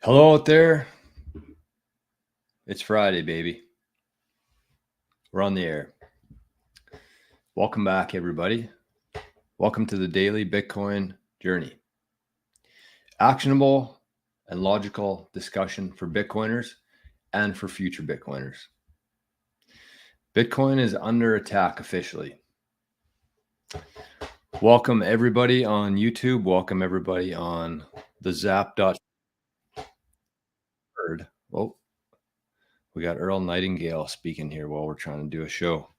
Hello out there. It's Friday, baby. We're on the air. Welcome back, everybody. Welcome to the daily Bitcoin journey. Actionable and logical discussion for Bitcoiners and for future Bitcoiners. Bitcoin is under attack officially. Welcome everybody on YouTube. Welcome everybody on the zap.bird. Oh, we got Earl Nightingale speaking here while we're trying to do a show.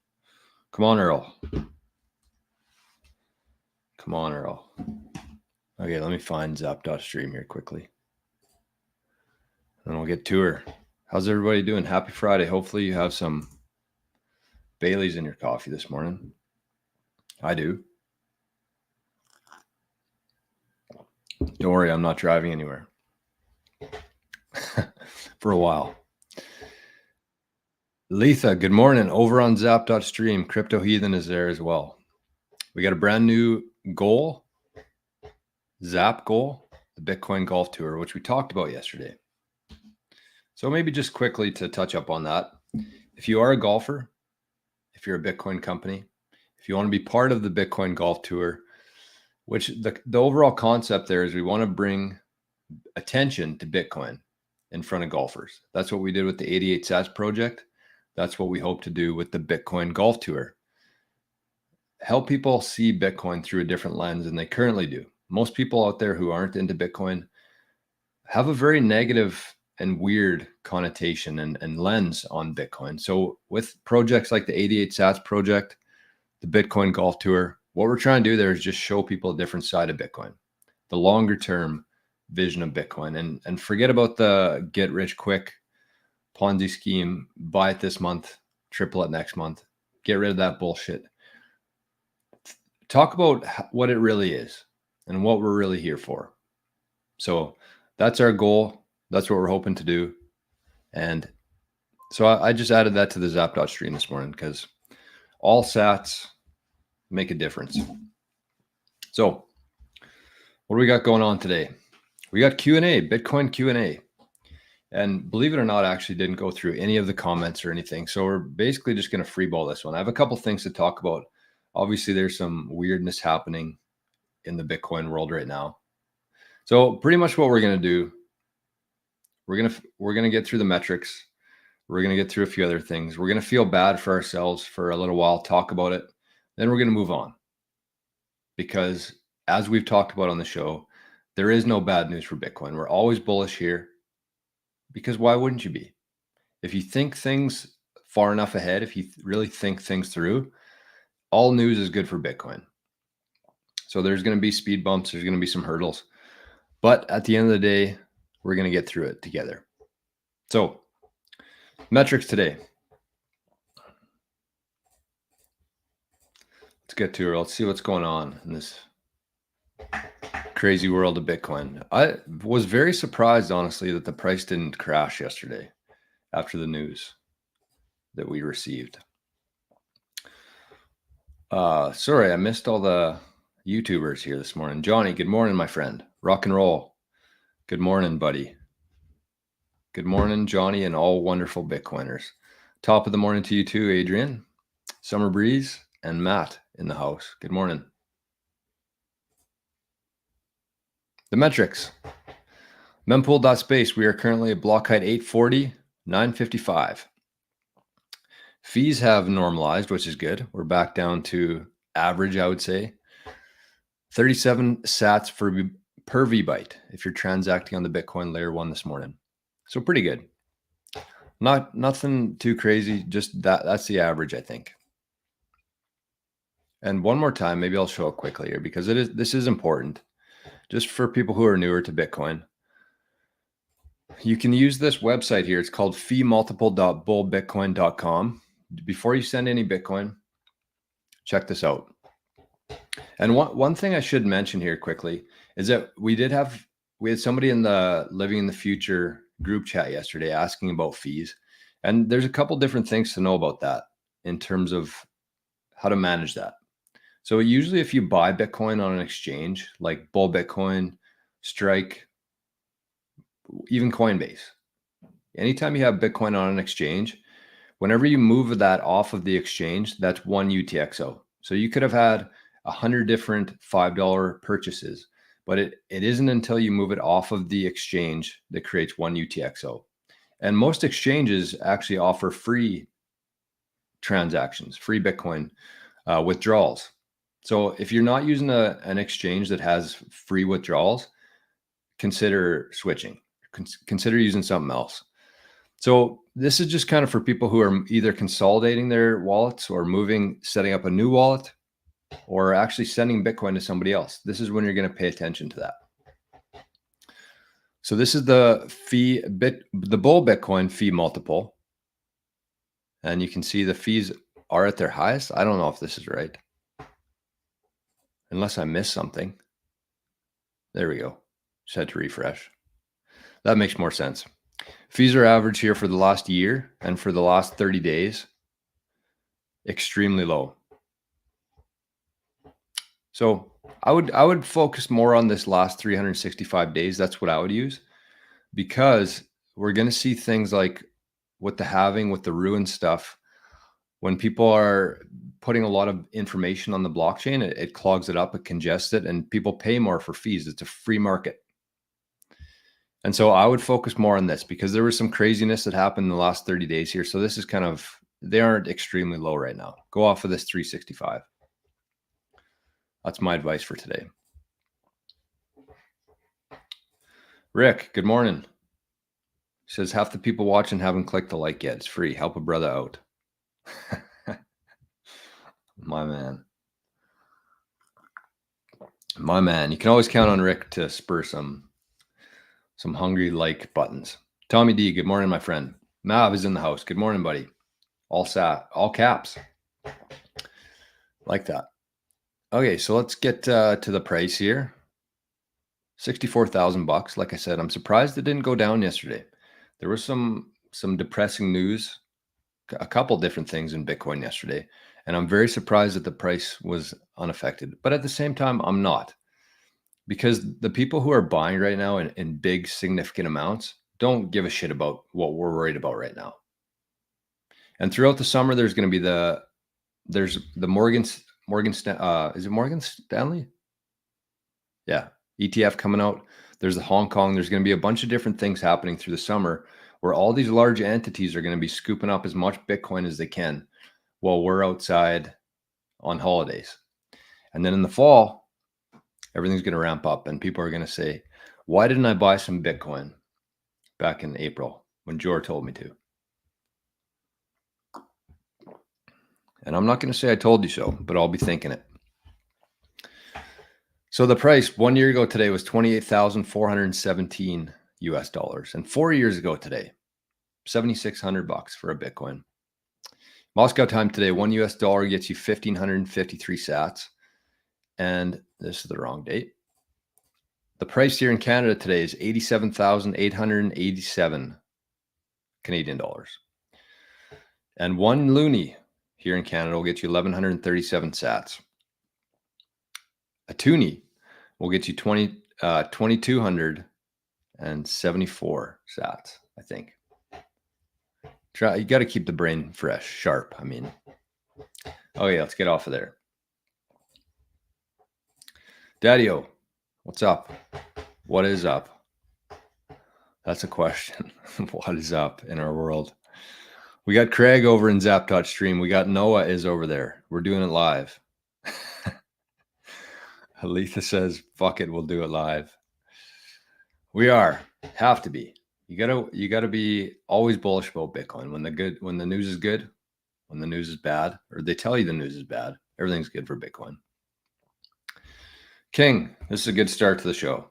Come on, Earl. Come on, Earl. Okay, let me find zap.stream here quickly. And we'll get to her. How's everybody doing? Happy Friday. Hopefully you have some Bailey's in your coffee this morning. I do. Don't worry, I'm not driving anywhere. For a while. Letha, good morning. Over on zap.stream, Crypto Heathen is there as well. We got a brand new goal, Zap goal, the Bitcoin Golf Tour, which we talked about yesterday. So maybe just quickly to touch up on that. If you are a golfer, if you're a Bitcoin company, if you want to be part of the Bitcoin Golf Tour, which the overall concept there is we want to bring attention to Bitcoin in front of golfers. That's what we did with the 88 Sats project. That's what we hope to do with the Bitcoin Golf Tour. Help people see Bitcoin through a different lens than they currently do. Most people out there who aren't into Bitcoin have a very negative and weird connotation and lens on Bitcoin. So with projects like the 88 Sats project, the Bitcoin Golf Tour, what we're trying to do there is just show people a different side of Bitcoin, the longer term vision of Bitcoin, and forget about the get rich quick Ponzi scheme, buy it this month, triple it next month. Get rid of that bullshit. Talk about what it really is and what we're really here for. So that's our goal. That's what we're hoping to do. And so I just added that to the zap.stream this morning because all sats make a difference. So what do we got going on today? We got Q&A, Bitcoin Q&A. And believe it or not, I actually didn't go through any of the comments or anything. So we're basically just going to freeball this one. I have a couple things to talk about. Obviously, there's some weirdness happening in the Bitcoin world right now. So pretty much what we're going to do, we're going to get through the metrics. We're going to get through a few other things. We're going to feel bad for ourselves for a little while, talk about it. Then we're going to move on. Because as we've talked about on the show, there is no bad news for Bitcoin. We're always bullish here. Because why wouldn't you be? If you think things far enough ahead, if you really think things through, all news is good for Bitcoin. So there's going to be speed bumps. There's going to be some hurdles. But at the end of the day, we're going to get through it together. So metrics today. Let's get to her. Let's see what's going on in this crazy world of Bitcoin. I was very surprised, honestly, that the price didn't crash yesterday after the news that we received. Sorry, I missed all the YouTubers here this morning. Johnny, good morning, my friend. Rock and roll. Good morning, buddy. Good morning, Johnny, and all wonderful Bitcoiners. Top of the morning to you too, Adrian, Summer Breeze, and Matt in the house. Good morning. The metrics. Mempool.space, we are currently at block height 840, 955. Fees have normalized, which is good. We're back down to average, I would say. 37 sats per VByte if you're transacting on the Bitcoin layer 1 this morning. So pretty good. Nothing too crazy, just that's the average, I think. And one more time, maybe I'll show it quickly here because this is important. Just for people who are newer to Bitcoin. You can use this website here. It's called feemultiple.bullbitcoin.com. Before you send any Bitcoin, check this out. And one thing I should mention here quickly is that we had somebody in the Living in the Future group chat yesterday asking about fees. And there's a couple different things to know about that in terms of how to manage that. So usually if you buy Bitcoin on an exchange like Bull Bitcoin, Strike, even Coinbase. Anytime you have Bitcoin on an exchange, whenever you move that off of the exchange, that's one UTXO. So you could have had 100 different $5 purchases, but it isn't until you move it off of the exchange that creates one UTXO. And most exchanges actually offer free transactions, free Bitcoin withdrawals. So if you're not using an exchange that has free withdrawals, consider switching. Consider using something else. So this is just kind of for people who are either consolidating their wallets or setting up a new wallet, or actually sending Bitcoin to somebody else. This is when you're going to pay attention to that. So this is the bull Bitcoin fee multiple. And you can see the fees are at their highest. I don't know if this is right, unless I missed something. There we go. Just had to refresh. That makes more sense. Fees are average here for the last year and for the last 30 days. Extremely low. So I would focus more on this last 365 days. That's what I would use, because we're going to see things like with the halving, with the ruin stuff, when people are putting a lot of information on the blockchain, it clogs it up, it congests it, and people pay more for fees. It's a free market. And so I would focus more on this, because there was some craziness that happened in the last 30 days here. So this is kind of, they aren't extremely low right now. Go off of this 365. That's my advice for today. Rick, good morning. He says, half the people watching haven't clicked the like yet. It's free. Help a brother out. My man. My man. You can always count on Rick to spur some hungry like buttons. Tommy D, good morning, my friend. Mav is in the house. Good morning, buddy. All caps. Like that. Okay, so let's get to the price here. $64,000. Like I said, I'm surprised it didn't go down yesterday. There was some depressing news, a couple different things in Bitcoin yesterday, and I'm very surprised that the price was unaffected. But at the same time, I'm not, because the people who are buying right now in big, significant amounts don't give a shit about what we're worried about right now. And throughout the summer, there's going to be the Morgan is it Morgan Stanley? Yeah, ETF coming out. There's the Hong Kong. There's going to be a bunch of different things happening through the summer where all these large entities are going to be scooping up as much Bitcoin as they can while we're outside on holidays. And then in the fall, everything's going to ramp up and people are going to say, why didn't I buy some Bitcoin back in April when Jor told me to? And I'm not going to say I told you so, but I'll be thinking it. So the price 1 year ago today was $28,417 US dollars. And 4 years ago today, $7,600 for a Bitcoin. Moscow time today, $1 US dollar gets you 1,553 sats. And this is the wrong date. The price here in Canada today is 87,887 Canadian dollars. And one loonie here in Canada will get you 1,137 sats. A toonie will get you 2,274 sats, I think. You got to keep the brain fresh, sharp. I mean, okay, let's get off of there. Daddy-o, what's up? What is up? That's a question. What is up in our world? We got Craig over in Zap.stream. We got Noah is over there. We're doing it live. Aletha says, fuck it, we'll do it live. We have to be. You gotta be always bullish about Bitcoin. When the news is good, when the news is bad, or they tell you the news is bad, everything's good for Bitcoin. King, this is a good start to the show.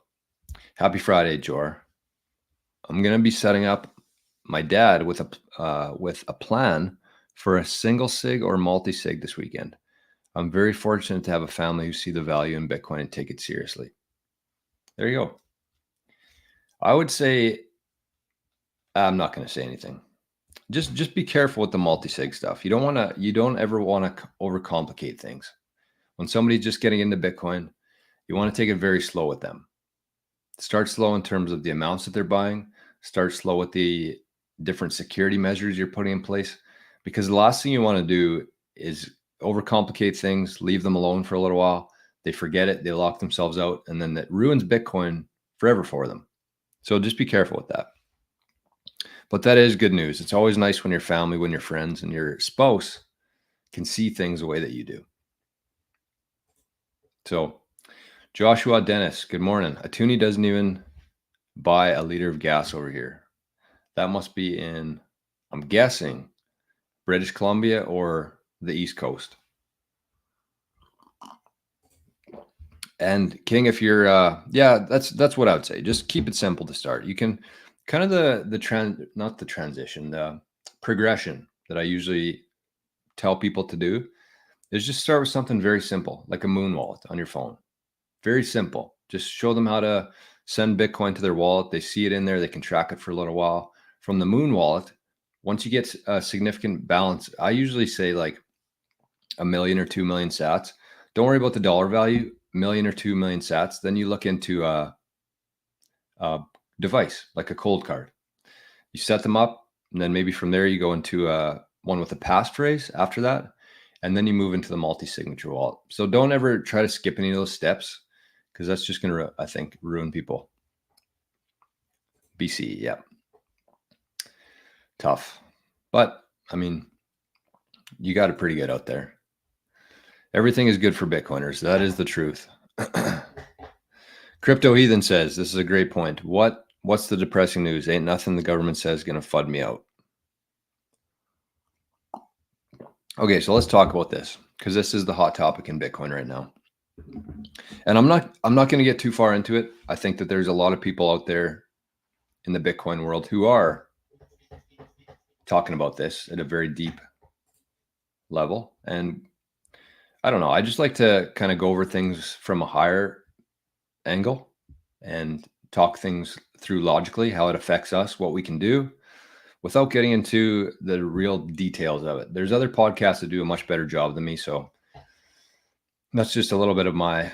Happy Friday, Jor. I'm gonna be setting up my dad with a plan for a single sig or multi-sig this weekend. I'm very fortunate to have a family who see the value in Bitcoin and take it seriously. There you go. I would say, I'm not going to say anything. Just be careful with the multi-sig stuff. You don't ever want to overcomplicate things. When somebody's just getting into Bitcoin, you want to take it very slow with them. Start slow in terms of the amounts that they're buying. Start slow with the different security measures you're putting in place, because the last thing you want to do is overcomplicate things, leave them alone for a little while. They forget it, they lock themselves out, and then that ruins Bitcoin forever for them. So just be careful with that. But that is good news. It's always nice when your family, when your friends, and your spouse can see things the way that you do. So Joshua Dennis, good morning. A toonie doesn't even buy a liter of gas over here. That must be in, I'm guessing, British Columbia or the East Coast. And King, if you're, yeah, that's what I would say. Just keep it simple to start. You can kind of the progression that I usually tell people to do is just start with something very simple, like a Moon wallet on your phone. Very simple. Just show them how to send Bitcoin to their wallet. They see it in there. They can track it for a little while. From the Moon wallet, once you get a significant balance, I usually say like 1 million or 2 million sats. Don't worry about the dollar value, 1 million or 2 million sats. Then you look into a device, like a cold card. You set them up, and then maybe from there you go into one with a passphrase after that, and then you move into the multi-signature wallet. So don't ever try to skip any of those steps, because that's just going to, I think, ruin people. BC, yeah. Tough. But, I mean, you got it pretty good out there. Everything is good for Bitcoiners. That is the truth. Crypto Heathen says, this is a great point. What's the depressing news? Ain't nothing the government says going to FUD me out. Okay, so let's talk about this, because this is the hot topic in Bitcoin right now. And I'm not going to get too far into it. I think that there's a lot of people out there in the Bitcoin world who are talking about this at a very deep level. And I don't know, I just like to kind of go over things from a higher angle and talk things through logically, how it affects us, what we can do, without getting into the real details of it. There's other podcasts that do a much better job than me. So that's just a little bit of my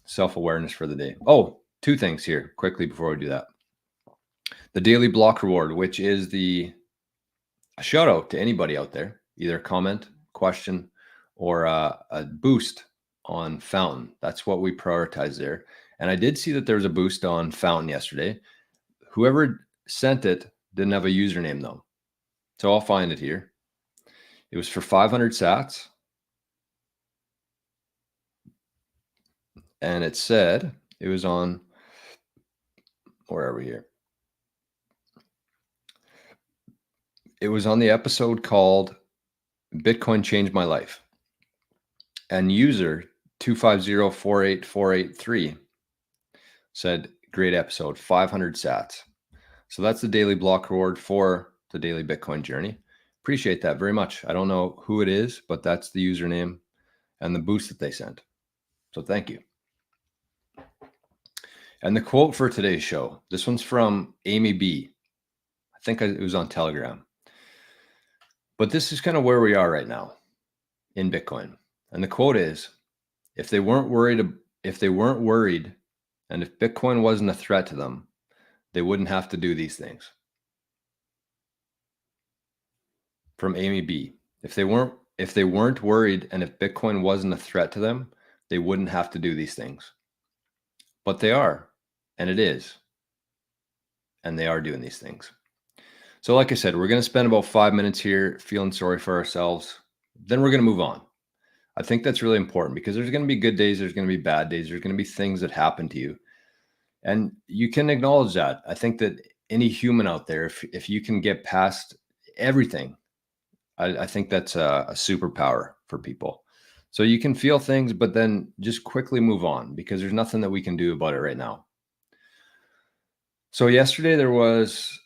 self-awareness for the day. Oh, 2 things here quickly before we do that. The daily block reward, which is a shout out to anybody out there, either comment, question, or a boost on Fountain. That's what we prioritize there. And I did see that there was a boost on Fountain yesterday. Whoever sent it didn't have a username though. So I'll find it here. It was for 500 sats. And it said it was on, where are we here? It was on the episode called Bitcoin Changed My Life. And user 250484883 said, great episode, 500 sats. So that's the daily block reward for the daily Bitcoin journey. Appreciate that very much. I don't know who it is, but that's the username and the boost that they sent. So thank you. And the quote for today's show, this one's from Amy B. I think it was on Telegram. But this is kind of where we are right now in Bitcoin. And the quote is, if they weren't worried, and if Bitcoin wasn't a threat to them, they wouldn't have to do these things. From Amy B. If they weren't worried, and if Bitcoin wasn't a threat to them, they wouldn't have to do these things. But they are, and it is. And they are doing these things. So like I said, we're going to spend about 5 minutes here feeling sorry for ourselves. Then we're going to move on. I think that's really important, because there's going to be good days, there's going to be bad days, there's going to be things that happen to you. And you can acknowledge that. I think that any human out there, if you can get past everything, I think that's a superpower for people. So you can feel things, but then just quickly move on, because there's nothing that we can do about it right now. So yesterday there was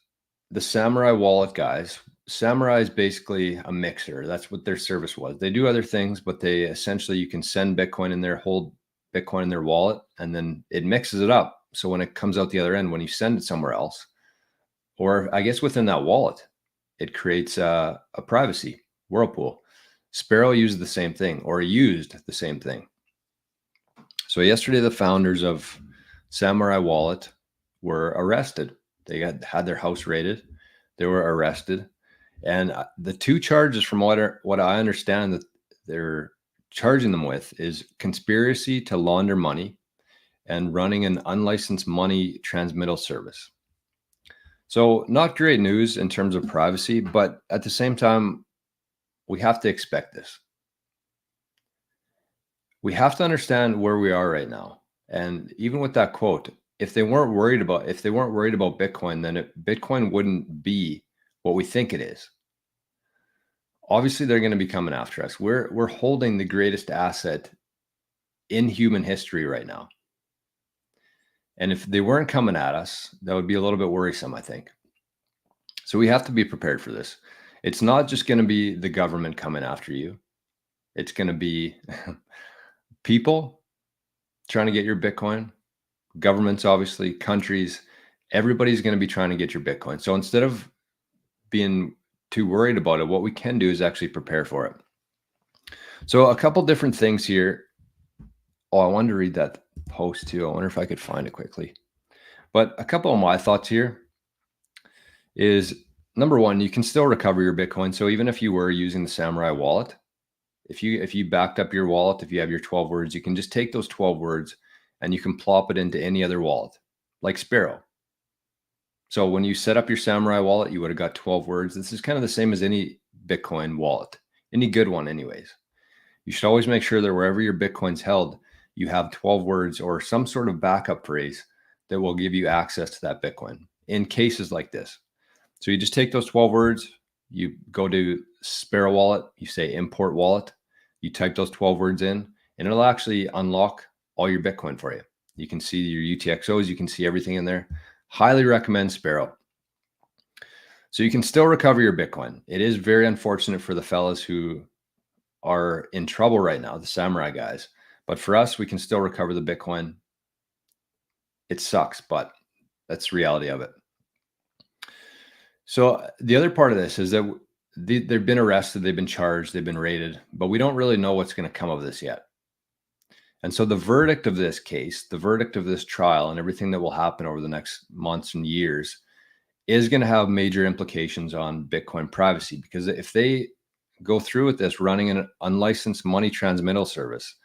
the Samurai wallet guys. Samurai is basically a mixer. That's what their service was. They do other things, but they essentially, you can send Bitcoin in there, hold Bitcoin in their wallet, and then it mixes it up. So when it comes out the other end, when you send it somewhere else, or I guess within that wallet, it creates a privacy whirlpool. Sparrow used the same thing, or used the same thing. So yesterday, the founders of Samurai Wallet were arrested. They had their house raided. They were arrested. And the two charges, from what I understand that they're charging them with, is conspiracy to launder money and running an unlicensed money transmittal service. So not great news in terms of privacy, but at the same time, we have to expect this. We have to understand where we are right now. And even with that quote, if they weren't worried about Bitcoin, then Bitcoin wouldn't be what we think it is. Obviously, they're going to be coming after us. We're holding the greatest asset in human history right now. And if they weren't coming at us, that would be a little bit worrisome, I think. So we have to be prepared for this. It's not just going to be the government coming after you. It's going to be people trying to get your Bitcoin, governments, obviously, countries. Everybody's going to be trying to get your Bitcoin. So instead of being too worried about it, what we can do is actually prepare for it. So a couple different things here. Oh, I wanted to read that post too. I wonder if I could find it quickly. But a couple of my thoughts here is, number one, you can still recover your Bitcoin. So even if you were using the Samurai wallet, if you backed up your wallet, if you have your 12 words, you can just take those 12 words and you can plop it into any other wallet, like Sparrow. So when you set up your Samurai wallet, you would have got 12 words. This is kind of the same as any Bitcoin wallet, any good one anyways. You should always make sure that wherever your Bitcoin's held, you have 12 words or some sort of backup phrase that will give you access to that Bitcoin in cases like this. So you just take those 12 words, you go to Sparrow wallet, you say import wallet, you type those 12 words in, and it'll actually unlock all your Bitcoin for you. You can see your UTXOs, you can see everything in there. Highly recommend Sparrow. So you can still recover your Bitcoin. It is very unfortunate for the fellas who are in trouble right now, the Samurai guys. But for us, we can still recover the Bitcoin. It sucks, but that's the reality of it. So the other part of this is that they've been arrested, they've been charged, they've been raided, but we don't really know what's going to come of this yet. And so the verdict of this case, the verdict of this trial, and everything that will happen over the next months and years is going to have major implications on Bitcoin privacy. Because if they go through with this running an unlicensed money transmittal service,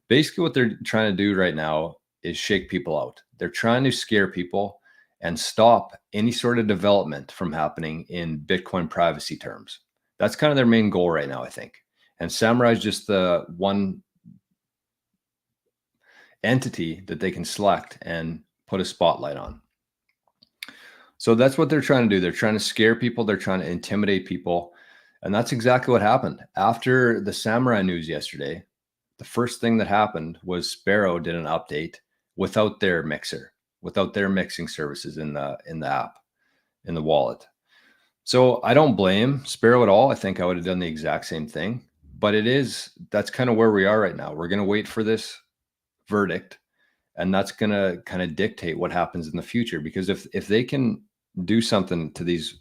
basically what they're trying to do right now is shake people out. They're trying to scare people and stop any sort of development from happening in Bitcoin privacy terms. That's kind of their main goal right now, I think. And Samurai is just the one entity that they can select and put a spotlight on. So that's what they're trying to do. They're trying to scare people. They're trying to intimidate people. And that's exactly what happened. After the Samurai news yesterday, the first thing that happened was Sparrow did an update without their mixer, without their mixing services in the app, in the wallet. So I don't blame Sparrow at all. I think I would have done the exact same thing. But that's kind of where we are right now. We're going to wait for this verdict, and that's going to kind of dictate what happens in the future. Because if they can do something to these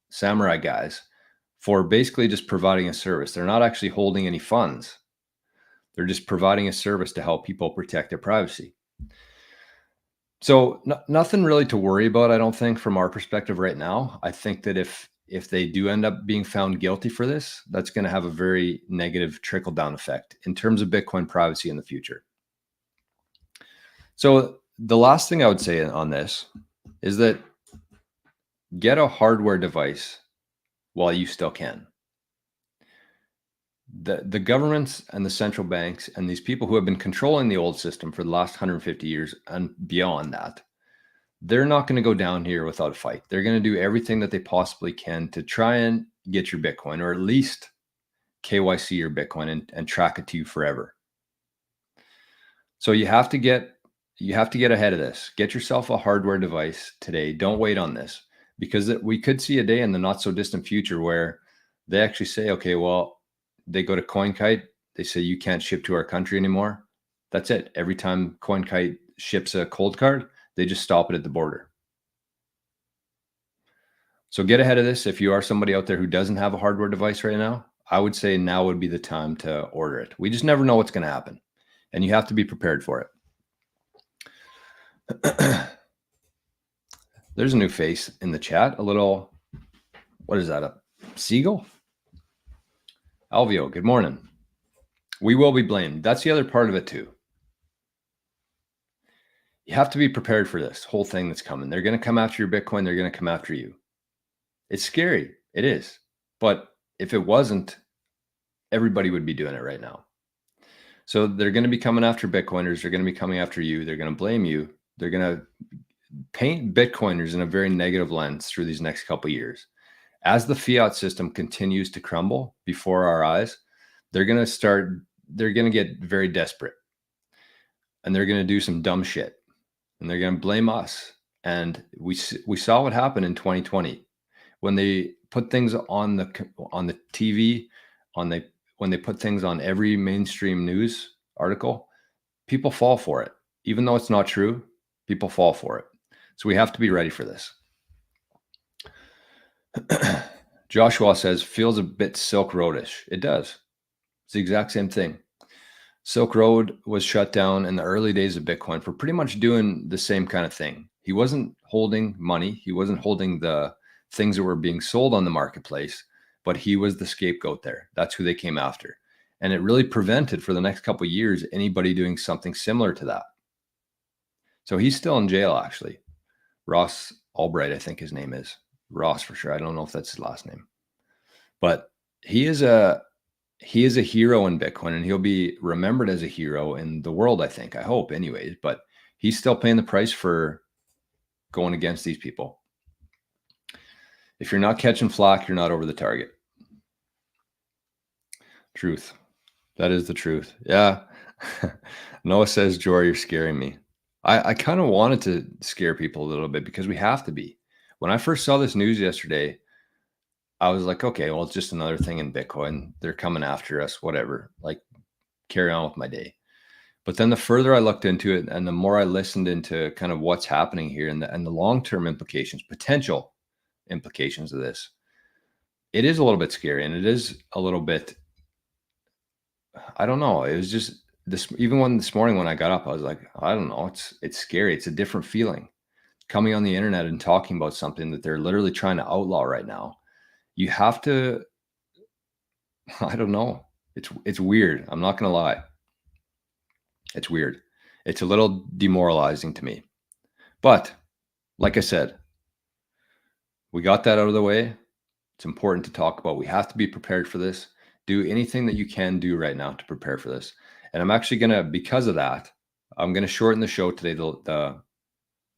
Samurai guys for basically just providing a service, they're not actually holding any funds. They're just providing a service to help people protect their privacy. So nothing really to worry about, I don't think, from our perspective right now. I think that if they do end up being found guilty for this, that's going to have a very negative trickle-down effect in terms of Bitcoin privacy in the future. So the last thing I would say on this is that get a hardware device while you still can. The governments and the central banks and these people who have been controlling the old system for the last 150 years and beyond that, they're not going to go down here without a fight. They're going to do everything that they possibly can to try and get your Bitcoin, or at least KYC your Bitcoin and track it to you forever. So you have to get ahead of this. Get yourself a hardware device today. Don't wait on this, because we could see a day in the not so distant future where they actually say, okay, well, they go to CoinKite, they say you can't ship to our country anymore. That's it. Every time CoinKite ships a cold card, they just stop it at the border. So get ahead of this. If you are somebody out there who doesn't have a hardware device right now, I would say now would be the time to order it. We just never know what's going to happen, and you have to be prepared for it. There's a new face in the chat. A little, what is that? A seagull? Alvio, good morning. We will be blamed. That's the other part of it too. You have to be prepared for this whole thing that's coming. They're going to come after your Bitcoin. They're going to come after you. It's scary. It is. But if it wasn't, everybody would be doing it right now. So they're going to be coming after Bitcoiners. They're going to be coming after you. They're going to blame you. They're going to paint Bitcoiners in a very negative lens through these next couple of years. As the fiat system continues to crumble before our eyes, they're going to get very desperate. And they're going to do some dumb shit. And they're going to blame us. And we saw what happened in 2020 when they put things on the TV, when they put things on every mainstream news article. People fall for it, even though it's not true. People fall for it. So we have to be ready for this. Joshua says, feels a bit Silk Roadish. It does. It's the exact same thing. Silk Road was shut down in the early days of Bitcoin for pretty much doing the same kind of thing. He wasn't holding money. He wasn't holding the things that were being sold on the marketplace, but he was the scapegoat there. That's who they came after. And it really prevented for the next couple of years anybody doing something similar to that. So he's still in jail, actually. Ross Albright, I think his name is. Ross for sure. I don't know if that's his last name. But he is a hero in Bitcoin, and he'll be remembered as a hero in the world, I think. I hope, anyways. But he's still paying the price for going against these people. If you're not catching flack, you're not over the target. Truth. That is the truth. Yeah. Noah says, Jory, you're scaring me. I kind of wanted to scare people a little bit because we have to be. When I first saw this news yesterday, I was like, okay, well, it's just another thing in Bitcoin. They're coming after us, whatever, like carry on with my day. But then the further I looked into it and the more I listened into kind of what's happening here and the long-term implications, potential implications of this, it is a little bit scary. And it is a little bit, I don't know. It was just this, even this morning when I got up, I was like, I don't know. It's scary. It's a different feeling coming on the internet and talking about something that they're literally trying to outlaw right now. You have to, I don't know. It's weird. I'm not going to lie. It's weird. It's a little demoralizing to me. But like I said, we got that out of the way. It's important to talk about. We have to be prepared for this. Do anything that you can do right now to prepare for this. And I'm actually going to, because of that, I'm going to shorten the show today, the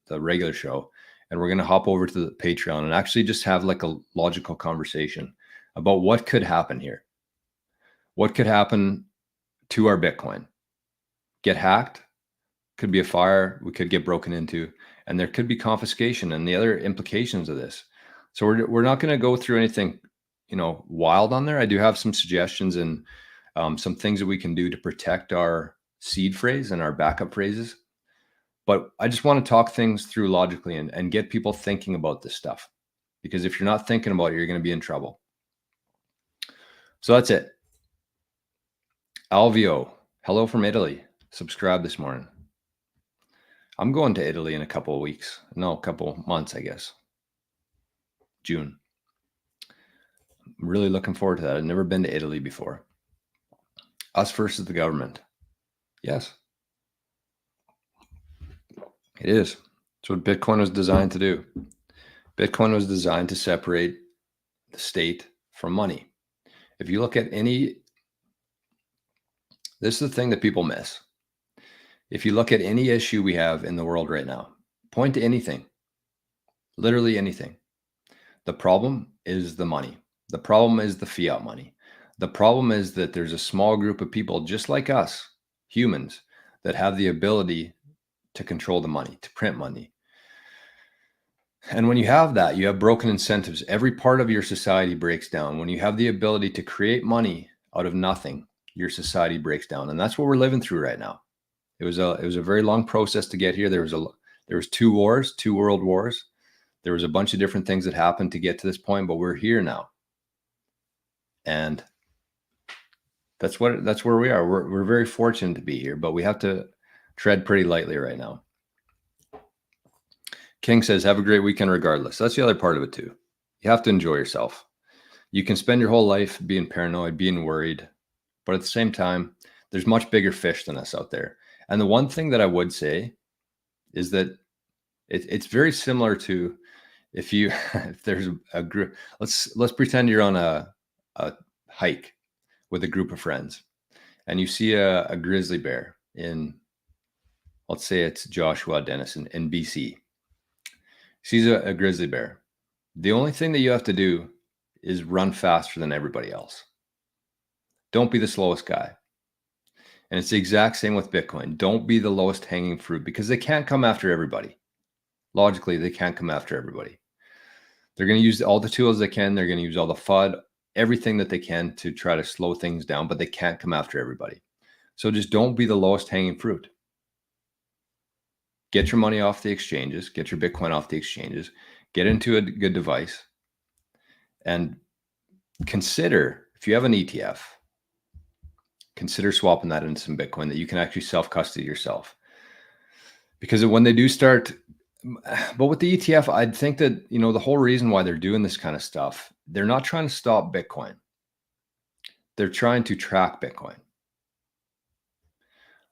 regular show. And we're going to hop over to the Patreon and actually just have like a logical conversation about what could happen here. What could happen to our Bitcoin? Get hacked, could be a fire, we could get broken into, and there could be confiscation and the other implications of this. So we're not going to go through anything, wild on there. I do have some suggestions and some things that we can do to protect our seed phrase and our backup phrases. But I just want to talk things through logically and get people thinking about this stuff. Because if you're not thinking about it, you're going to be in trouble. So that's it. Alvio, hello from Italy. Subscribe this morning. I'm going to Italy in a couple of weeks. No, a couple months, I guess. June. I'm really looking forward to that. I've never been to Italy before. Us versus the government. Yes. It is. It's what Bitcoin was designed to do. Bitcoin was designed to separate the state from money. If you look at this is the thing that people miss. If you look at any issue we have in the world right now, point to anything, literally anything. The problem is the money. The problem is the fiat money. The problem is that there's a small group of people just like us, humans, that have the ability to control the money, to print money. And when you have that, you have broken incentives. Every part of your society breaks down. When you have the ability to create money out of nothing, your society breaks down. And that's what we're living through right now. It was a very long process to get here. There was 2 wars, 2 world wars. There was a bunch of different things that happened to get to this point, but we're here now. And that's where we are. We're very fortunate to be here, but we have to tread pretty lightly right now. King says, have a great weekend regardless. That's the other part of it too. You have to enjoy yourself. You can spend your whole life being paranoid, being worried, but at the same time, there's much bigger fish than us out there. And the one thing that I would say is that it's very similar to if there's a group, let's pretend you're on a hike with a group of friends and you see a grizzly bear in, let's say it's Joshua Dennis in BC. Sees a grizzly bear. The only thing that you have to do is run faster than everybody else. Don't be the slowest guy. And it's the exact same with Bitcoin. Don't be the lowest hanging fruit because they can't come after everybody. Logically, they can't come after everybody. They're going to use all the tools they can. They're going to use all the FUD, everything that they can to try to slow things down, but they can't come after everybody. So just don't be the lowest hanging fruit. Get your money off the exchanges, get your Bitcoin off the exchanges, get into a good device, and consider, if you have an ETF, consider swapping that into some Bitcoin that you can actually self-custody yourself. Because when they do start, but with the ETF, I'd think that, the whole reason why they're doing this kind of stuff, they're not trying to stop Bitcoin. They're trying to track Bitcoin.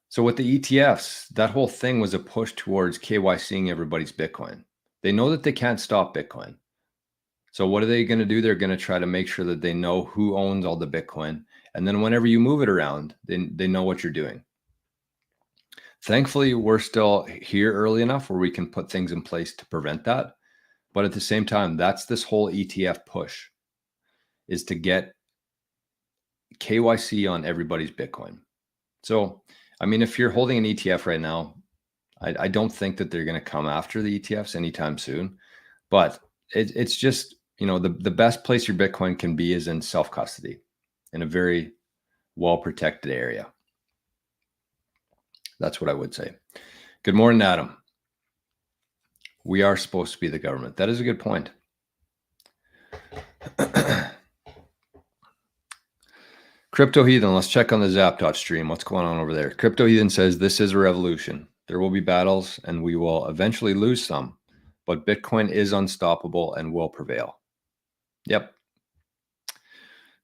So with the ETFs, that whole thing was a push towards KYCing everybody's Bitcoin. They know that they can't stop Bitcoin. So what are they going to do? They're going to try to make sure that they know who owns all the Bitcoin. And then whenever you move it around, they know what you're doing. Thankfully, we're still here early enough where we can put things in place to prevent that. But at the same time, that's this whole ETF push, is to get KYC on everybody's Bitcoin. So, if you're holding an ETF right now, I don't think that they're going to come after the ETFs anytime soon. But it's just, the best place your Bitcoin can be is in self-custody in a very well-protected area. That's what I would say. Good morning, Adam. We are supposed to be the government. That is a good point. Crypto Heathen, let's check on the Zapdot stream. What's going on over there? Crypto Heathen says, this is a revolution. There will be battles and we will eventually lose some, but Bitcoin is unstoppable and will prevail. Yep.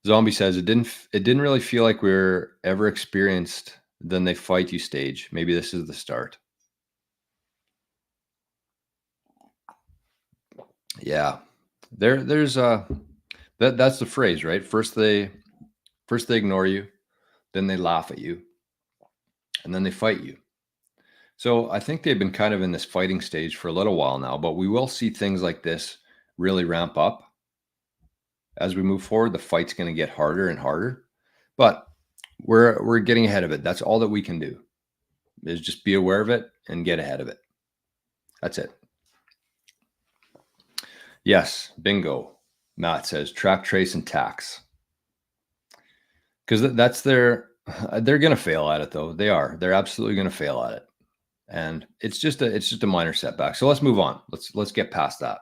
Zombie says, it didn't really feel like we were ever experienced. Then they fight you stage. Maybe this is the start. Yeah. There's that's the phrase, right? First they ignore you, then they laugh at you, and then they fight you. So I think they've been kind of in this fighting stage for a little while now, but we will see things like this really ramp up as we move forward. The fight's going to get harder and harder, but we're getting ahead of it. That's all that we can do, is just be aware of it and get ahead of it. That's it. Yes, bingo. Matt says track, trace, and tax. Because that's they're going to fail at it though. They're absolutely going to fail at it. And it's just a minor setback. So let's move on. Let's get past that.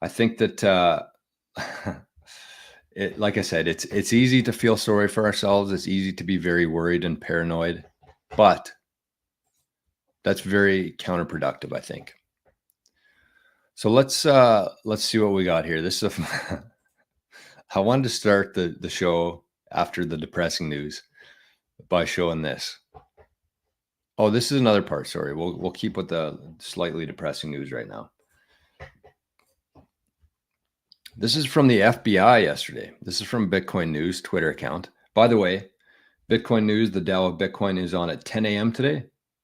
I think that like I said, it's easy to feel sorry for ourselves. It's easy to be very worried and paranoid, but that's very counterproductive, I think. So let's see what we got here. This is I wanted to start the show after the depressing news by showing this. Oh, this is another part. Sorry, we'll keep with the slightly depressing news right now. This is from the FBI yesterday. This is from Bitcoin News Twitter account. By the way, Bitcoin News, the Dow of Bitcoin, is on at 10 a.m. today.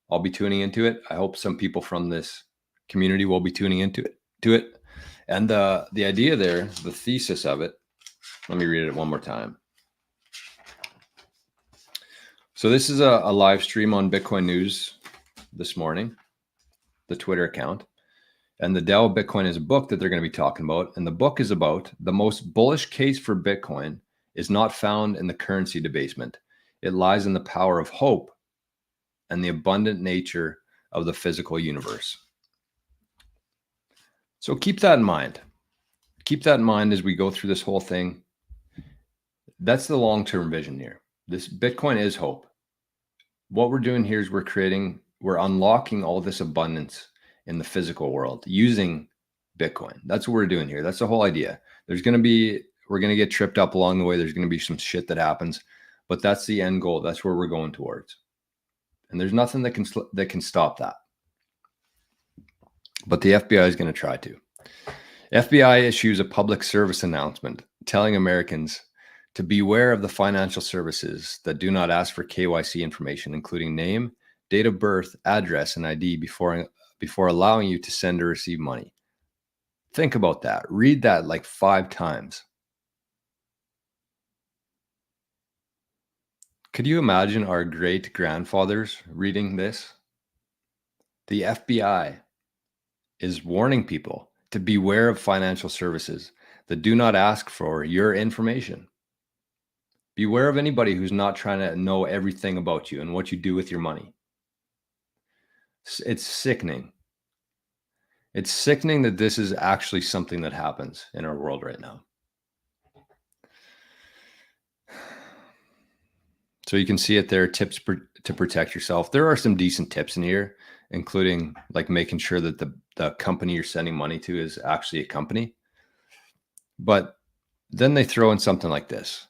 I'll be tuning into it. I hope some people from this community will be tuning into it. And the idea there, the thesis of it, let me read it one more time. So this is a live stream on Bitcoin News this morning, the Twitter account. And the Dow of Bitcoin is a book that they're going to be talking about. And the book is about the most bullish case for Bitcoin is not found in the currency debasement. It lies in the power of hope and the abundant nature of the physical universe. So keep that in mind. Keep that in mind as we go through this whole thing. That's the long-term vision here. This Bitcoin is hope. What we're doing here is we're unlocking all this abundance in the physical world using Bitcoin. That's what we're doing here. That's the whole idea. We're going to get tripped up along the way. There's going to be some shit that happens, but that's the end goal. That's where we're going towards. And there's nothing that can stop that. But the FBI is going to try to. FBI issues a public service announcement telling Americans to beware of the financial services that do not ask for KYC information, including name, date of birth, address, and ID before allowing you to send or receive money. Think about that. Read that like 5 times. Could you imagine our great grandfathers reading this? The FBI is warning people to beware of financial services that do not ask for your information. Beware of anybody who's not trying to know everything about you and what you do with your money. It's sickening. It's sickening that this is actually something that happens in our world right now. So you can see it there, tips to protect yourself. There are some decent tips in here, including like making sure that the company you're sending money to is actually a company. But then they throw in something like this.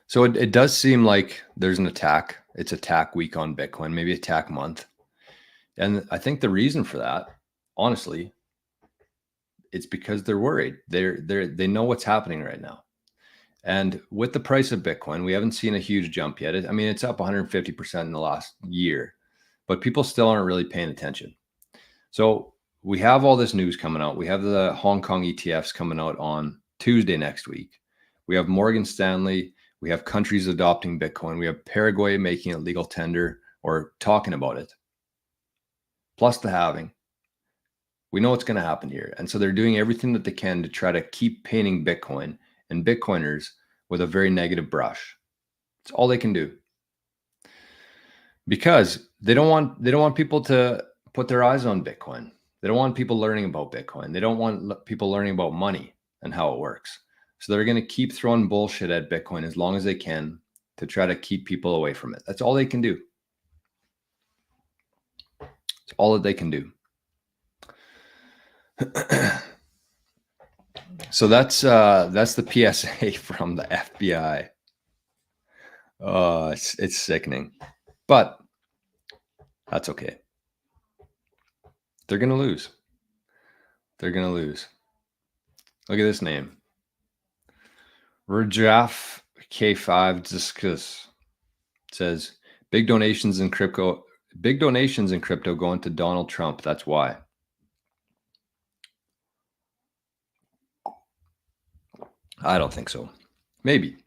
So it does seem like there's an attack. It's attack week on Bitcoin, maybe attack month. And I think the reason for that, honestly, it's because they're worried. They know what's happening right now. And with the price of Bitcoin, we haven't seen a huge jump yet. I mean, it's up 150% in the last year, but people still aren't really paying attention. So we have all this news coming out. We have the Hong Kong ETFs coming out on Tuesday next week. We have Morgan Stanley. We have countries adopting Bitcoin. We have Paraguay making it legal tender or talking about it. Plus the halving. We know what's going to happen here. And so they're doing everything that they can to try to keep painting Bitcoin and Bitcoiners with a very negative brush. It's all they can do. Because they don't want people to put their eyes on Bitcoin. They don't want people learning about Bitcoin. They don't want people learning about money and how it works. So they're going to keep throwing bullshit at Bitcoin as long as they can to try to keep people away from it. That's all they can do. It's all that they can do. So that's the PSA from the FBI. It's sickening, but that's okay. They're gonna lose. They're gonna lose. Look at this name, Rajaf K5 discuss says big donations in crypto going to Donald Trump. That's why. I don't think so. Maybe.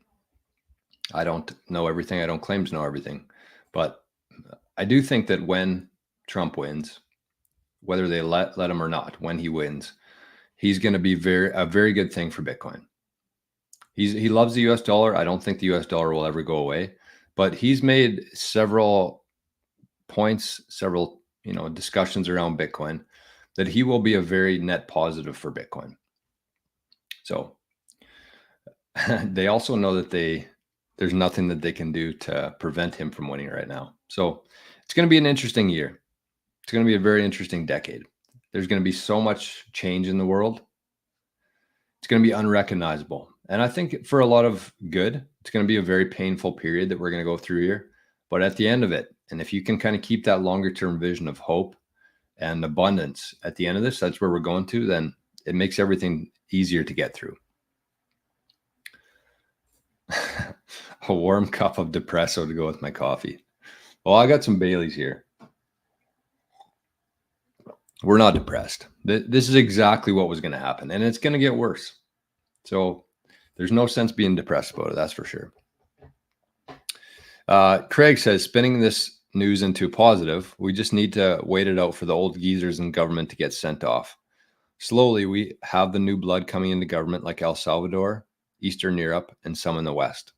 I don't know everything. I don't claim to know everything. But I do think that when Trump wins, whether they let him or not, when he wins, he's going to be a very good thing for Bitcoin. He loves the US dollar. I don't think the US dollar will ever go away. But he's made several points, several discussions around Bitcoin that he will be a very net positive for Bitcoin. So they also know that there's nothing that they can do to prevent him from winning right now. So it's going to be an interesting year. It's going to be a very interesting decade. There's going to be so much change in the world. It's going to be unrecognizable. And I think for a lot of good, it's going to be a very painful period that we're going to go through here. But at the end of it, and if you can kind of keep that longer term vision of hope and abundance at the end of this, that's where we're going to, then it makes everything easier to get through. A warm cup of depresso to go with my coffee. Well, I got some Baileys here. We're not depressed. This is exactly what was going to happen, and it's going to get worse. So there's no sense being depressed about it. That's for sure. Craig says, spinning this news into a positive, we just need to wait it out for the old geezers in government to get sent off. Slowly, we have the new blood coming into government like El Salvador, Eastern Europe, and some in the West.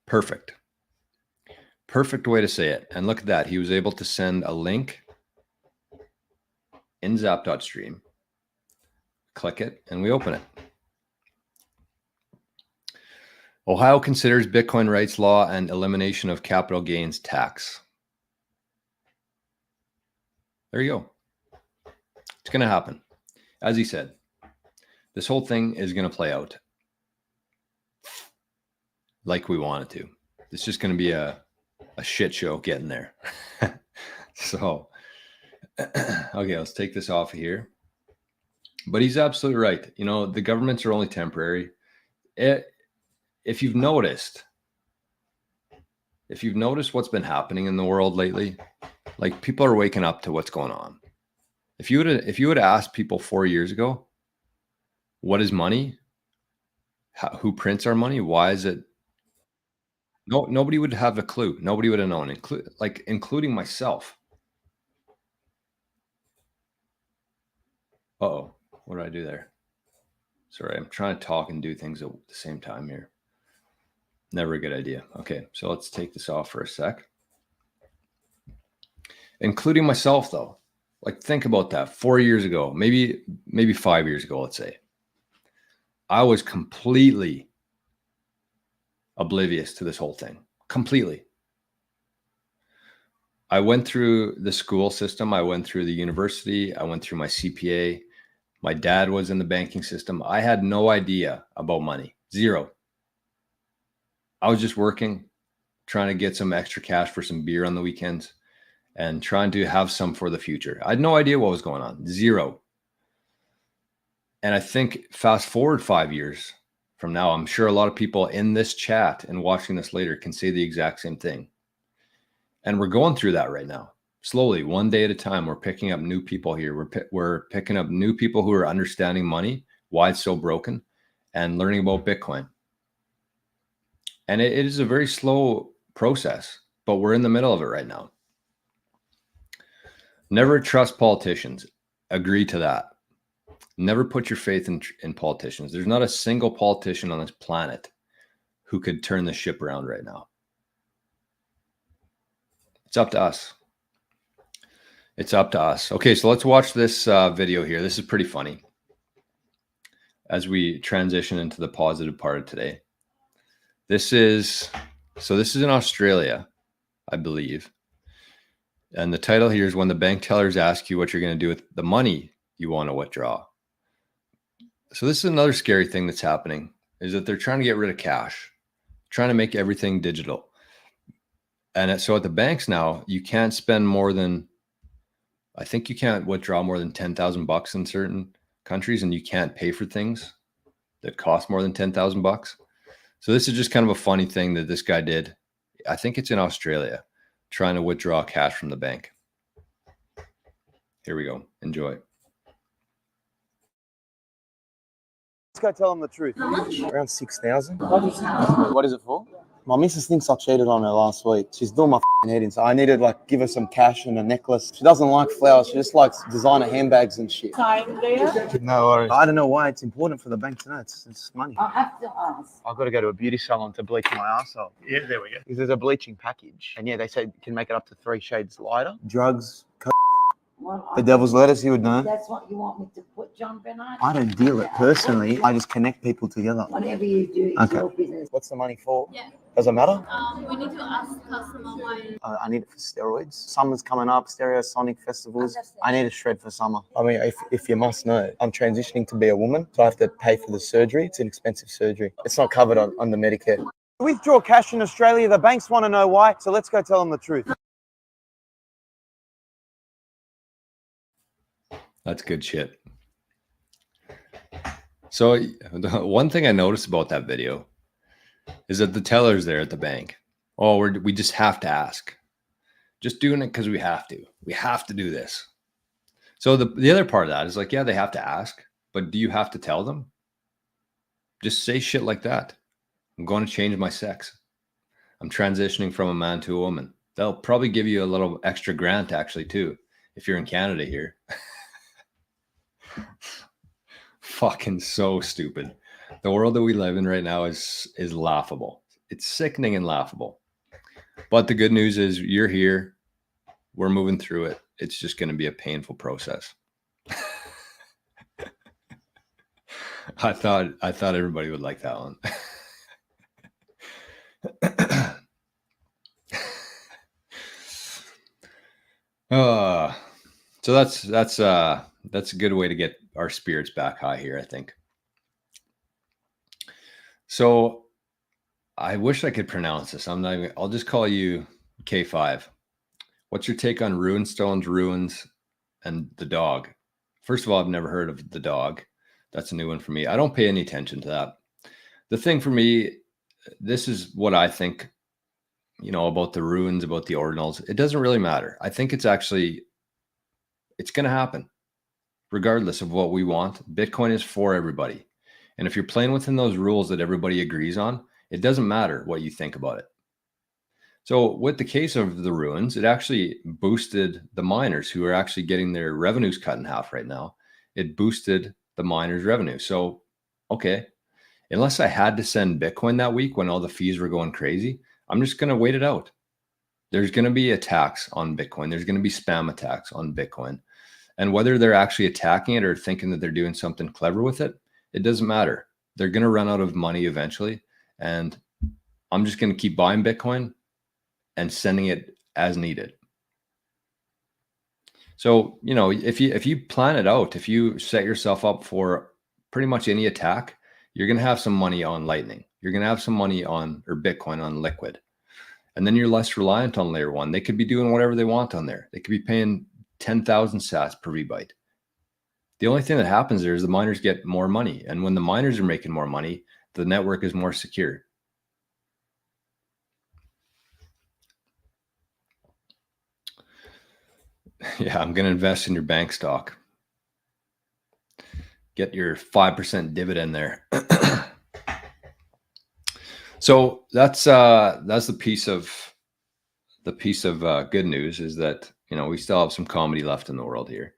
Perfect. Perfect way to say it. And look at that. He was able to send a link in zap.stream. Click it, and we open it. Ohio considers Bitcoin rights law and elimination of capital gains tax. There you go. It's going to happen. As he said, this whole thing is going to play out like we want it to. It's just going to be a shit show getting there. So, okay, let's take this off of here. But he's absolutely right. You know, the governments are only temporary. If you've noticed what's been happening in the world lately, like people are waking up to what's going on. If you would have asked people 4 years ago, what is money? Who prints our money? Why is it? No, nobody would have a clue. Nobody would have known, including myself. Uh-oh, what did I do there? Sorry, I'm trying to talk and do things at the same time here. Never a good idea. Okay, so let's take this off for a sec. Including myself, though. Like, think about that. 4 years ago, maybe 5 years ago, let's say. I was completely oblivious to this whole thing. Completely. I went through the school system. I went through the university. I went through my CPA. My dad was in the banking system. I had no idea about money. Zero. I was just working, trying to get some extra cash for some beer on the weekends and trying to have some for the future. I had no idea what was going on. Zero. And I think fast forward 5 years from now, I'm sure a lot of people in this chat and watching this later can say the exact same thing. And we're going through that right now. Slowly, one day at a time, we're picking up new people here. We're picking up new people who are understanding money, why it's so broken, and learning about Bitcoin. And it is a very slow process, but we're in the middle of it right now. Never trust politicians. Agree to that. Never put your faith in politicians. There's not a single politician on this planet who could turn the ship around right now. It's up to us. It's up to us. Okay, so let's watch this video here. This is pretty funny as we transition into the positive part of today. This is in Australia, I believe. And the title here is when the bank tellers ask you what you're going to do with the money you want to withdraw. So this is another scary thing that's happening, is that they're trying to get rid of cash, trying to make everything digital. And so at the banks now, you can't spend more than, I think you can't withdraw more than $10,000 in certain countries, and you can't pay for things that cost more than $10,000. So this is just kind of a funny thing that this guy did. I think it's in Australia, trying to withdraw cash from the bank. Here we go. Enjoy. Let's go tell them the truth. How much? Around 6,000. What is it for? My missus thinks I cheated on her last week. She's doing my head in. So I needed like give her some cash and a necklace. She doesn't like flowers. She just likes designer handbags and shit. Time there. No worries. I don't know why it's important for the bank to know. It's money. I have to ask. I've got to go to a beauty salon to bleach my arsehole. Yeah, there we go. There's a bleaching package. And yeah, they said you can make it up to 3 shades lighter. Drugs, Well, the devil's lettuce, you would know. That's what you want me to put jumping on? I don't deal it personally. I just connect people together. Whatever you do, it's Okay. your business. What's the money for? Yeah. Does it matter? We need to ask customer why. I need it for steroids. Summer's coming up, Stereosonic festivals. I need a shred for summer. I mean, if you must know, I'm transitioning to be a woman, so I have to pay for the surgery. It's an expensive surgery. It's not covered on the Medicare. Withdraw cash in Australia. The banks want to know why, so let's go tell them the truth. That's good shit. So the one thing I noticed about that video is that the teller's there at the bank. Oh, we just have to ask. Just doing it because we have to. We have to do this. So the other part of that is like, yeah, they have to ask, but do you have to tell them? Just say shit like that. I'm going to change my sex. I'm transitioning from a man to a woman. They'll probably give you a little extra grant actually too, if you're in Canada here. Fucking so stupid. The world that we live in right now is laughable. It's sickening and laughable. But the good news is you're here. We're moving through it. It's just going to be a painful process. I thought everybody would like that one. So that's a good way to get our spirits back high here, I think. So I wish I could pronounce this. I'll just call you K5. What's your take on runestones, ruins, and the dog? First of all, I've never heard of the dog. That's a new one for me. I don't pay any attention to that. The thing for me, this is what I think, about the runes, about the ordinals. It doesn't really matter. I think it's going to happen regardless of what we want. Bitcoin is for everybody. And if you're playing within those rules that everybody agrees on, it doesn't matter what you think about it. So with the case of the ruins, it actually boosted the miners who are actually getting their revenues cut in half right now. It boosted the miners' revenue. So, okay, unless I had to send Bitcoin that week when all the fees were going crazy, I'm just going to wait it out. There's going to be attacks on Bitcoin. There's going to be spam attacks on Bitcoin. And whether they're actually attacking it or thinking that they're doing something clever with it, it doesn't matter. They're going to run out of money eventually. And I'm just going to keep buying Bitcoin and sending it as needed. So, if you plan it out, if you set yourself up for pretty much any attack, you're going to have some money on Lightning. You're going to have some money or Bitcoin on Liquid. And then you're less reliant on layer one. They could be doing whatever they want on there. They could be paying 10,000 sats per V-byte. The only thing that happens there is the miners get more money. And when the miners are making more money, the network is more secure. Yeah, I'm going to invest in your bank stock. Get your 5% dividend there. So that's the piece of good news is that, we still have some comedy left in the world here.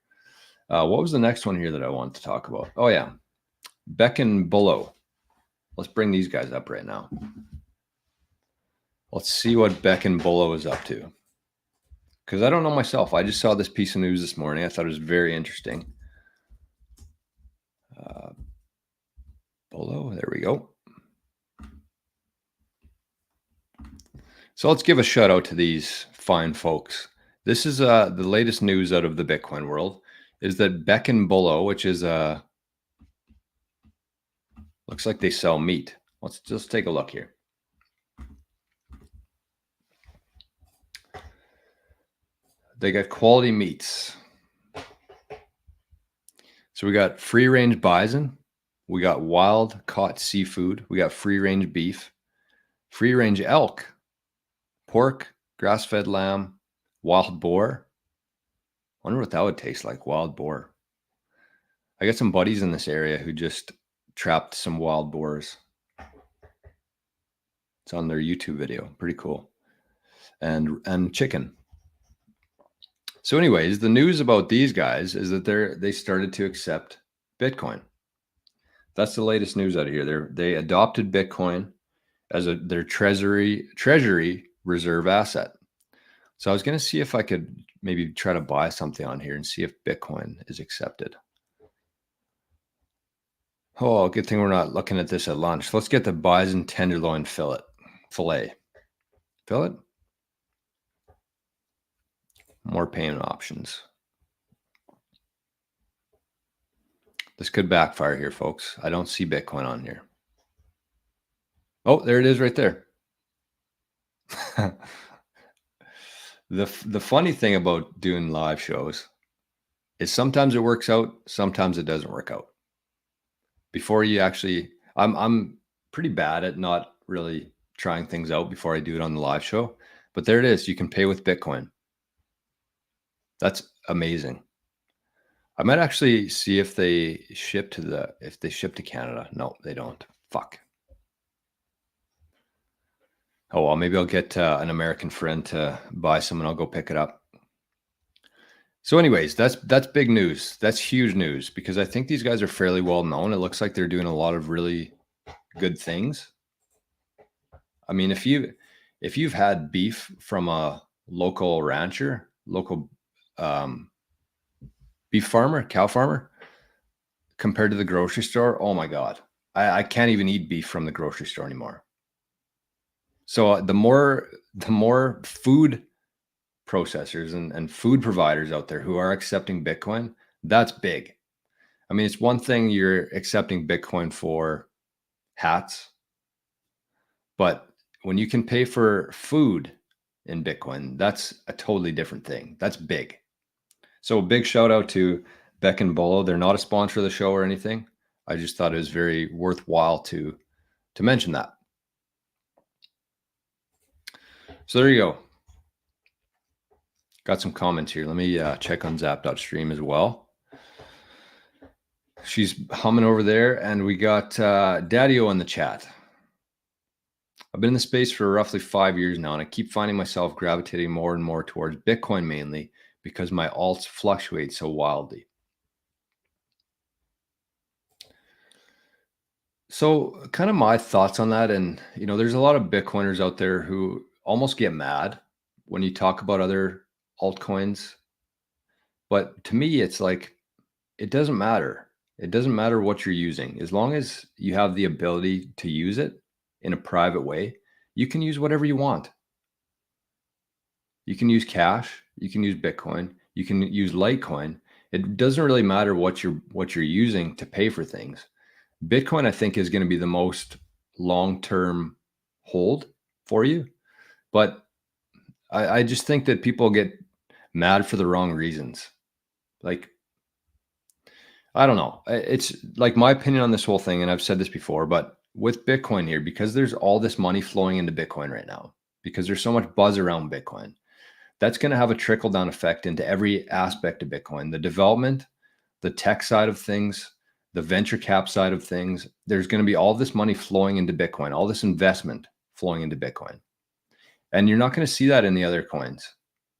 What was the next one here that I wanted to talk about? Oh yeah, Beck and Bullo. Let's bring these guys up right now. Let's see what Beck and Bullo is up to. Because I don't know myself. I just saw this piece of news this morning. I thought it was very interesting. Bullo, there we go. So let's give a shout out to these fine folks. This is the latest news out of the Bitcoin world is that Beck and Bullo, which is looks like they sell meat. Let's just take a look here. They got quality meats. So we got free range bison. We got wild caught seafood. We got free range beef, free range elk, pork, grass-fed lamb, wild boar. I wonder what that would taste like, wild boar. I got some buddies in this area who just trapped some wild boars. It's on their YouTube video. Pretty cool. And chicken. So anyways, the news about these guys is that they started to accept Bitcoin. That's the latest news out of here. They adopted Bitcoin as their treasury reserve asset. So I was going to see if I could maybe try to buy something on here and see if Bitcoin is accepted. Oh, good thing we're not looking at this at lunch. Let's get the bison tenderloin fillet. Fillet. More payment options. This could backfire here, folks. I don't see Bitcoin on here. Oh, there it is right there. The funny thing about doing live shows is sometimes it works out, sometimes it doesn't work out. Before you actually, I'm pretty bad at not really trying things out before I do it on the live show. But there it is. You can pay with Bitcoin. That's amazing. I might actually see if they ship to Canada. No, they don't. Fuck. Oh, well, maybe I'll get an American friend to buy some and I'll go pick it up. So anyways, that's big news. That's huge news because I think these guys are fairly well known. It looks like they're doing a lot of really good things. I mean, if you've had beef from a local rancher, local beef farmer, cow farmer, compared to the grocery store, oh my God, I can't even eat beef from the grocery store anymore. So the more food processors and food providers out there who are accepting Bitcoin, that's big. I mean, it's one thing you're accepting Bitcoin for hats, but when you can pay for food in Bitcoin, that's a totally different thing. That's big. So big shout out to Beck and Bolo. They're not a sponsor of the show or anything. I just thought it was very worthwhile to mention that. So there you go. Got some comments here. Let me check on zap.stream as well. She's humming over there, and we got Daddy-O in the chat. I've been in the space for roughly 5 years now, and I keep finding myself gravitating more and more towards Bitcoin mainly because my alts fluctuate so wildly. So kind of my thoughts on that, and there's a lot of Bitcoiners out there who almost get mad when you talk about other altcoins. But to me, it's like, it doesn't matter. It doesn't matter what you're using. As long as you have the ability to use it in a private way, you can use whatever you want. You can use cash, you can use Bitcoin, you can use Litecoin. It doesn't really matter what you're using to pay for things. Bitcoin, I think, is going to be the most long-term hold for you. But I just think that people get mad for the wrong reasons. Like, I don't know. It's like my opinion on this whole thing, and I've said this before, but with Bitcoin here, because there's all this money flowing into Bitcoin right now, because there's so much buzz around Bitcoin, that's going to have a trickle-down effect into every aspect of Bitcoin. The development, the tech side of things, the venture cap side of things. There's going to be all this money flowing into Bitcoin, all this investment flowing into Bitcoin. And you're not going to see that in the other coins.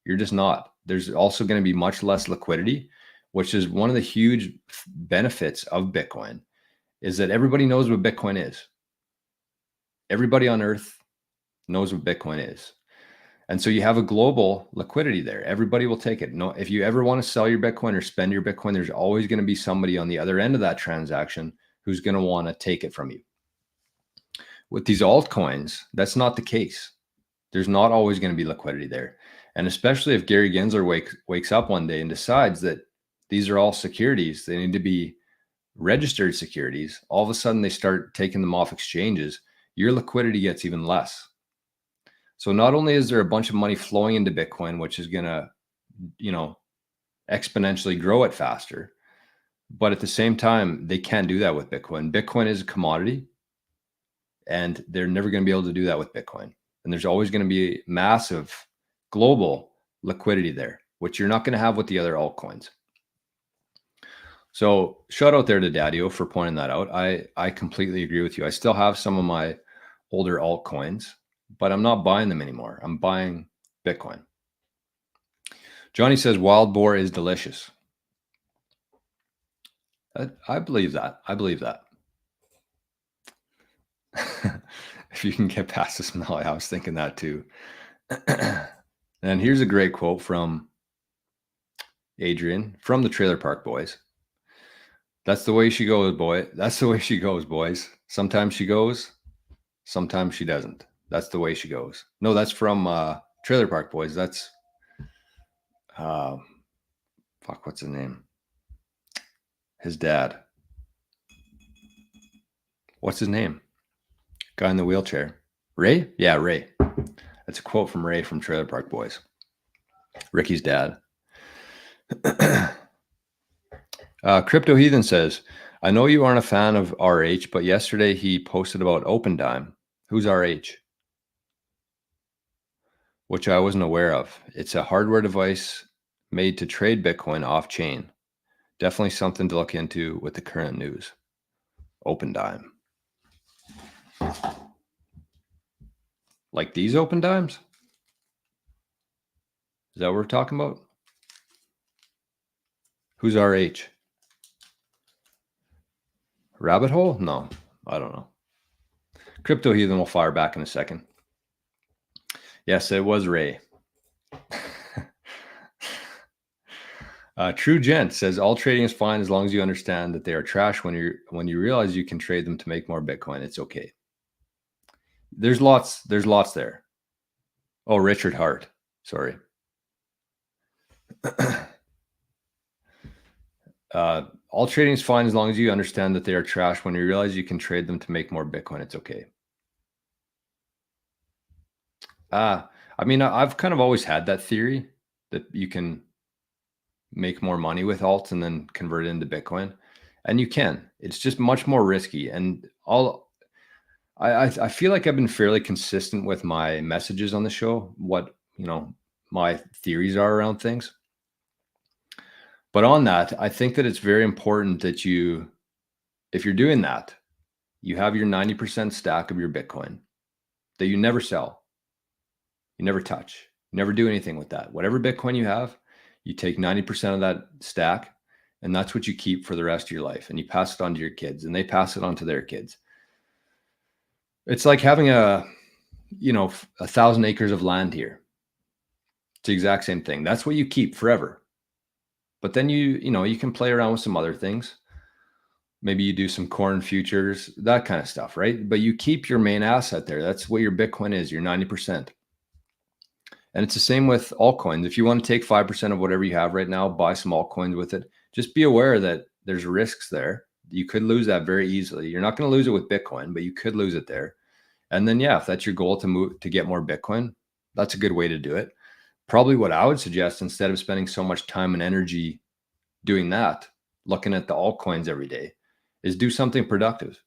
You're just not. There's also going to be much less liquidity, which is one of the huge benefits of Bitcoin, is that everybody knows what Bitcoin is. Everybody on earth knows what Bitcoin is. And so you have a global liquidity there. Everybody will take it. No, if you ever want to sell your Bitcoin or spend your Bitcoin, there's always going to be somebody on the other end of that transaction who's going to want to take it from you. With these altcoins, that's not the case. There's not always going to be liquidity there. And especially if Gary Gensler wakes up one day and decides that these are all securities, they need to be registered securities, all of a sudden they start taking them off exchanges, your liquidity gets even less. So not only is there a bunch of money flowing into Bitcoin, which is going to, exponentially grow it faster, but at the same time, they can't do that with Bitcoin. Bitcoin is a commodity, and they're never going to be able to do that with Bitcoin. And there's always going to be massive global liquidity there, which you're not going to have with the other altcoins. So shout out there to Daddy-O for pointing that out. I completely agree with you. I still have some of my older altcoins, but I'm not buying them anymore. I'm buying Bitcoin. Johnny says wild boar is delicious. I believe that. I believe that. If you can get past the smell, I was thinking that too. And here's a great quote from Adrian from the Trailer Park Boys. That's the way she goes, boy. That's the way she goes, boys. Sometimes she goes, sometimes she doesn't. That's the way she goes. No, that's from Trailer Park Boys. That's what's his name? His dad. What's his name? Guy in the wheelchair. Ray? Yeah, Ray. That's a quote from Ray from Trailer Park Boys. Ricky's dad. Crypto Heathen says, I know you aren't a fan of RH, but yesterday he posted about OpenDime. Who's RH? Which I wasn't aware of. It's a hardware device made to trade Bitcoin off-chain. Definitely something to look into with the current news. OpenDime. Like these OpenDimes? Is that what we're talking about? Who's RH? Rabbit hole? No, I don't know. Crypto Heathen will fire back in a second. Yes, it was Ray. True Gent says all trading is fine as long as you understand that they are trash. When you realize you can trade them to make more Bitcoin, it's okay. There's lots there. Oh, Richard Hart. Sorry. All trading is fine as long as you understand that they are trash. When you realize you can trade them to make more Bitcoin, it's okay. I mean, I've kind of always had that theory that you can make more money with alts and then convert it into Bitcoin. And you can. It's just much more risky. And I feel like I've been fairly consistent with my messages on the show, what, my theories are around things. But on that, I think that it's very important that if you're doing that, you have your 90% stack of your Bitcoin that you never sell, you never touch, you never do anything with that. Whatever Bitcoin you have, you take 90% of that stack, and that's what you keep for the rest of your life. And you pass it on to your kids, and they pass it on to their kids. It's like having 1,000 acres of land here. It's the exact same thing. That's what you keep forever. But then you can play around with some other things. Maybe you do some corn futures, that kind of stuff, right? But you keep your main asset there. That's what your Bitcoin is, your 90%. And it's the same with altcoins. If you want to take 5% of whatever you have right now, buy some altcoins with it, just be aware that there's risks there. You could lose that very easily. You're not going to lose it with Bitcoin, but you could lose it there. And then, if that's your goal to get more Bitcoin, that's a good way to do it. Probably what I would suggest, instead of spending so much time and energy doing that, looking at the altcoins every day, is do something productive.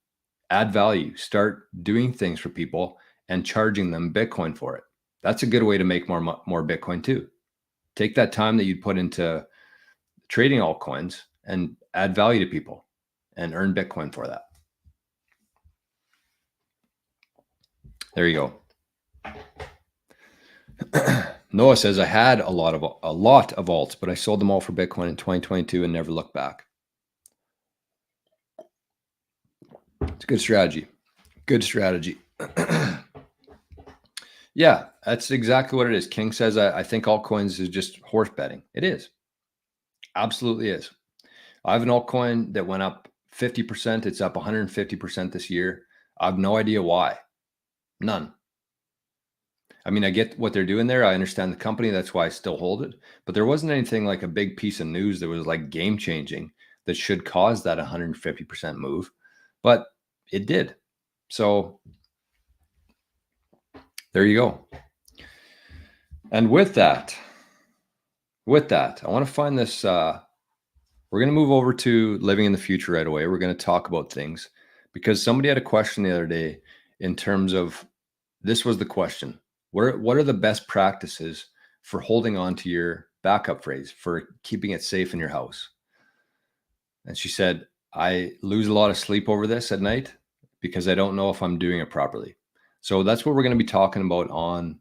Add value. Start doing things for people and charging them Bitcoin for it. That's a good way to make more Bitcoin too. Take that time that you'd put into trading altcoins and add value to people and earn Bitcoin for that. There you go. Noah says, I had a lot of alts, but I sold them all for Bitcoin in 2022 and never looked back. It's a good strategy. Good strategy. Yeah, that's exactly what it is. King says, I think altcoins is just horse betting. It is. Absolutely is. I have an altcoin that went up 50%. It's up 150% this year. I have no idea why. None. I mean, I get what they're doing there. I understand the company. That's why I still hold it. But there wasn't anything like a big piece of news that was like game changing that should cause that 150% move. But it did. So there you go. And with that, I want to find this. We're going to move over to living in the future right away. We're going to talk about things because somebody had a question the other day in terms of, this was the question. What are the best practices for holding on to your backup phrase, for keeping it safe in your house? And she said, I lose a lot of sleep over this at night because I don't know if I'm doing it properly. So that's what we're going to be talking about on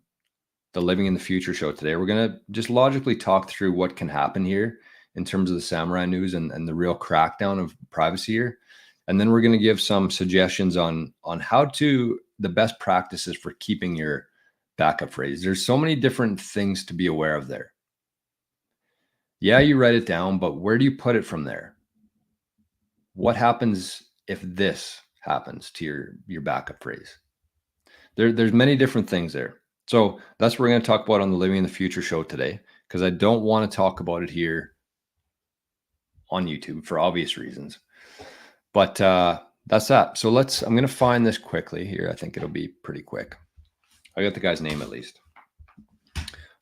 the Living in the Future show today. We're going to just logically talk through what can happen here in terms of the samurai news and the real crackdown of privacy here. And then we're going to give some suggestions on the best practices for keeping your backup phrase. There's so many different things to be aware of there. Yeah, you write it down, but where do you put it from there? What happens if this happens to your backup phrase? There's many different things there. So that's what we're going to talk about on the Living in the Future show today, because I don't want to talk about it here on YouTube for obvious reasons. But that's that. So I'm going to find this quickly here. I think it'll be pretty quick. I got the guy's name at least.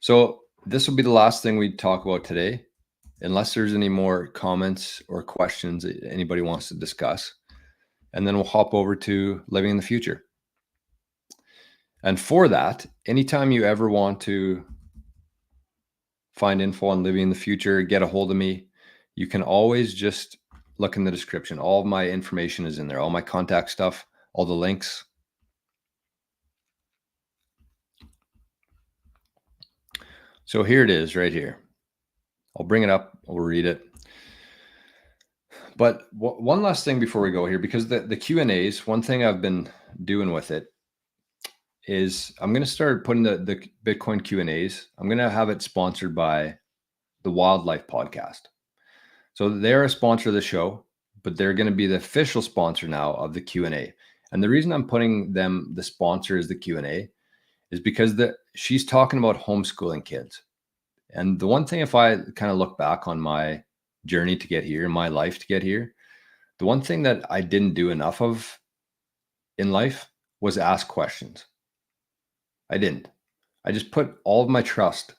So this will be the last thing we talk about today, unless there's any more comments or questions that anybody wants to discuss. And then we'll hop over to Living in the Future. And for that, anytime you ever want to find info on Living in the Future, get a hold of me, you can always just look in the description. All of my information is in there, all my contact stuff, all the links. So here it is right here. I'll bring it up. We'll read it. But one last thing before we go here, because the Q&As, one thing I've been doing with it is I'm going to start putting the Bitcoin Q&As. I'm going to have it sponsored by the Wildlife Podcast. So they're a sponsor of the show, but they're going to be the official sponsor now of the Q&A. And the reason I'm putting them, the sponsor, as the Q&A is because she's talking about homeschooling kids. And the one thing, if I kind of look back on my journey to get here, my life to get here, the one thing that I didn't do enough of in life was ask questions. I didn't. I just put all of my trust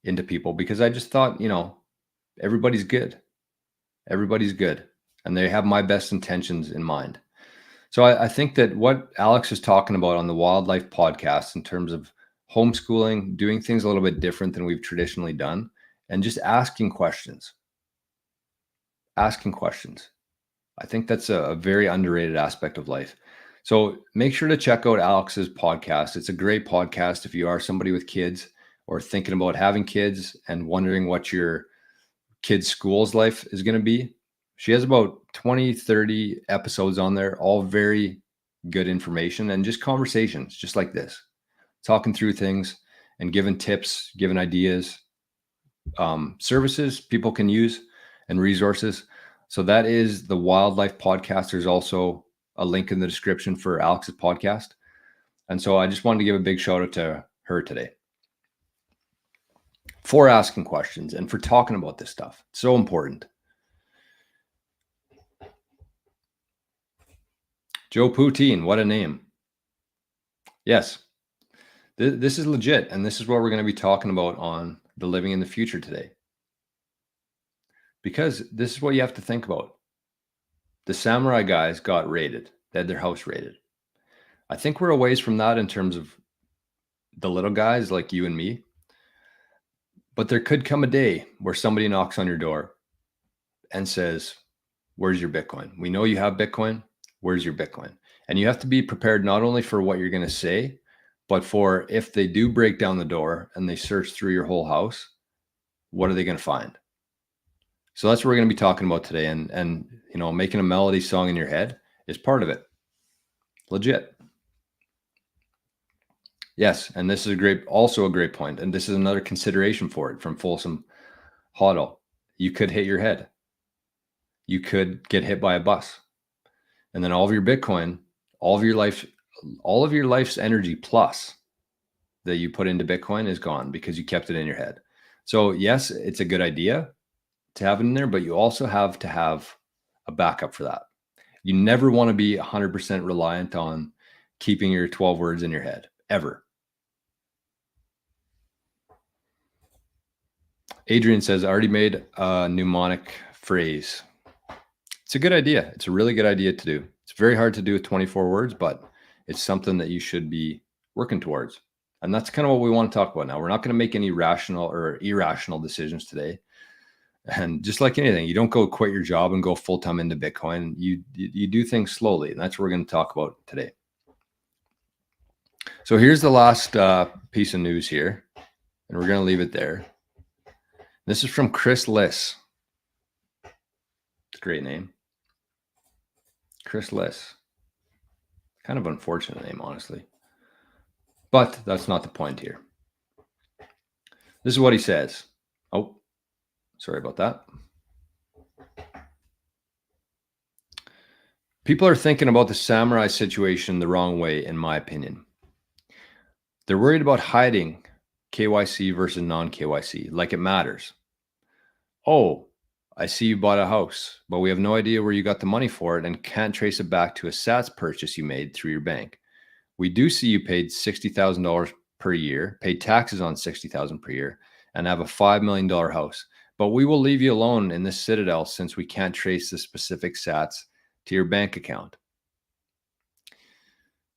into people because I just thought, everybody's good. Everybody's good. And they have my best intentions in mind. So I think that what Alex is talking about on the Wildlife podcast in terms of homeschooling, doing things a little bit different than we've traditionally done, and just asking questions. Asking questions. I think that's a very underrated aspect of life. So make sure to check out Alex's podcast. It's a great podcast if you are somebody with kids or thinking about having kids and wondering what your kid's school's life is going to be. She has about 20, 30 episodes on there, all very good information and just conversations just like this, talking through things and giving tips, giving ideas, services people can use and resources. So that is the Wildlife podcast. There's also a link in the description for Alex's podcast. And so I just wanted to give a big shout out to her today for asking questions and for talking about this stuff. It's so important. Joe Poutine, what a name. Yes, this is legit. And this is what we're going to be talking about on the Living in the Future today. Because this is what you have to think about. The samurai guys got raided. They had their house raided. I think we're a ways from that in terms of the little guys like you and me. But there could come a day where somebody knocks on your door and says, where's your Bitcoin? We know you have Bitcoin. Where's your Bitcoin? And you have to be prepared not only for what you're going to say, but for if they do break down the door and they search through your whole house, what are they going to find? So that's what we're going to be talking about today. And making a melody song in your head is part of it. Legit. Yes. And this is also a great point. And this is another consideration for it from Folsom Hoddle. You could hit your head. You could get hit by a bus. And then all of your Bitcoin, all of your life's energy plus that you put into Bitcoin is gone because you kept it in your head. So yes, it's a good idea to have it in there, but you also have to have a backup for that. You never want to be 100% reliant on keeping your 12 words in your head, ever. Adrian says, I already made a mnemonic phrase. It's a good idea. It's a really good idea to do. It's very hard to do with 24 words, but it's something that you should be working towards. And that's kind of what we want to talk about now. We're not going to make any rational or irrational decisions today. And just like anything, you don't go quit your job and go full-time into Bitcoin. You do things slowly, and that's what we're going to talk about today. So here's the last piece of news here, and we're going to leave it there. This is from Crysler. It's a great name. Crysler. Kind of unfortunate name, honestly. But that's not the point here. This is what he says. Oh, sorry about that. People are thinking about the samurai situation the wrong way, in my opinion. They're worried about hiding KYC versus non-KYC, like it matters. Oh, I see you bought a house, but we have no idea where you got the money for it and can't trace it back to a SATS purchase you made through your bank. We do see you paid $60,000 per year, paid taxes on $60,000 per year, and have a $5 million house. But we will leave you alone in this citadel since we can't trace the specific SATs to your bank account.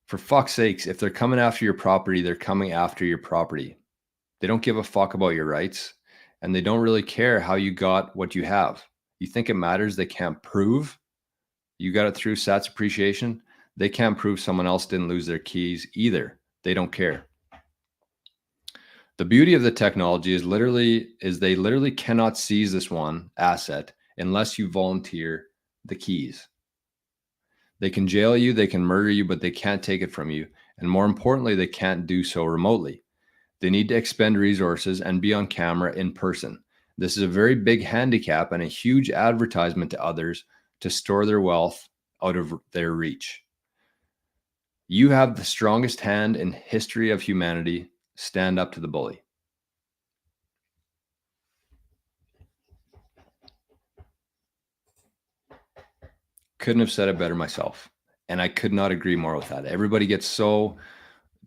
For fuck's sakes, if they're coming after your property, they're coming after your property. They don't give a fuck about your rights, and they don't really care how you got what you have. You think it matters they can't prove you got it through SATS appreciation? They can't prove someone else didn't lose their keys either. They don't care. The beauty of the technology is they literally cannot seize this one asset unless you volunteer the keys. They can jail you, they can murder you, but they can't take it from you. And more importantly, they can't do so remotely. They need to expend resources and be on camera in person. This is a very big handicap and a huge advertisement to others to store their wealth out of their reach. You have the strongest hand in history of humanity. Stand up to the bully. couldn't have said it better myself. And I could not agree more with that. Everybody gets so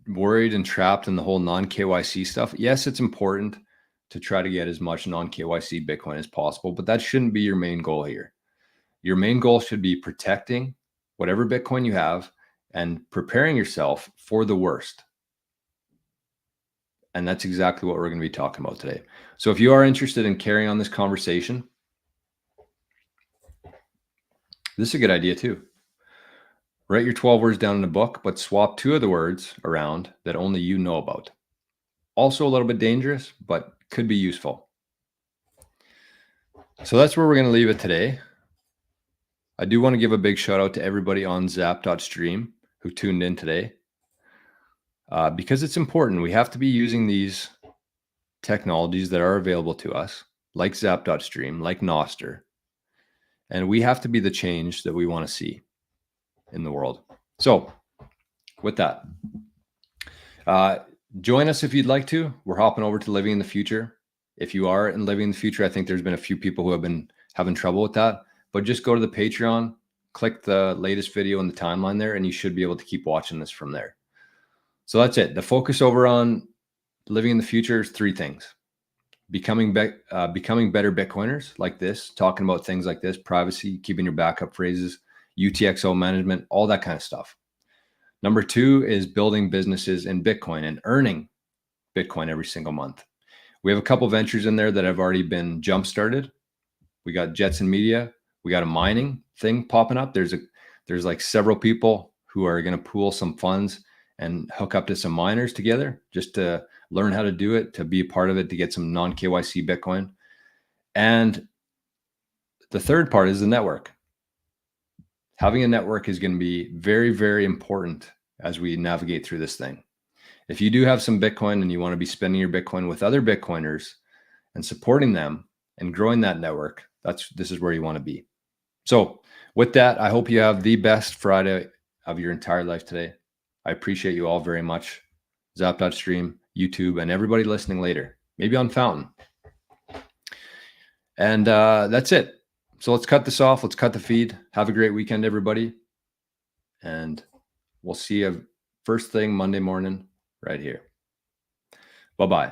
worried and trapped in the whole non-KYC stuff. Yes, it's important to try to get as much non-KYC Bitcoin as possible, but that shouldn't be your main goal here. Your main goal should be protecting whatever Bitcoin you have and preparing yourself for the worst. And that's exactly what we're going to be talking about today. So if you are interested in carrying on this conversation, this is a good idea too. Write your 12 words down in a book, but swap 2 of the words around that only you know about. Also a little bit dangerous, but could be useful. So that's where we're going to leave it today. I do want to give a big shout out to everybody on zap.stream who tuned in today. Because it's important. We have to be using these technologies that are available to us, like zap.stream, like nostr. And we have to be the change that we want to see in the world. So with that, join us if you'd like to. We're hopping over to Living in the Future. If you are in Living in the Future, I think there's been a few people who have been having trouble with that. But just go to the Patreon, click the latest video in the timeline there, and you should be able to keep watching this from there. So that's it. The focus over on Living in the Future is 3 things. Becoming better Bitcoiners like this, talking about things like this, privacy, keeping your backup phrases, UTXO management, all that kind of stuff. Number 2 is building businesses in Bitcoin and earning Bitcoin every single month. We have a couple ventures in there that have already been jump-started. We got Jetson Media. We got a mining thing popping up. There's like several people who are going to pool some funds and hook up to some miners together just to learn how to do it, to be a part of it, to get some non-KYC Bitcoin. And the third part is the network. Having a network is going to be very, very important as we navigate through this thing. If you do have some Bitcoin and you want to be spending your Bitcoin with other Bitcoiners and supporting them and growing that network, this is where you want to be. So with that, I hope you have the best Friday of your entire life today. I appreciate you all very much. Zap.stream, YouTube, and everybody listening later, maybe on Fountain. And that's it. So let's cut this off. Let's cut the feed. Have a great weekend, everybody. And we'll see you first thing Monday morning right here. Bye-bye.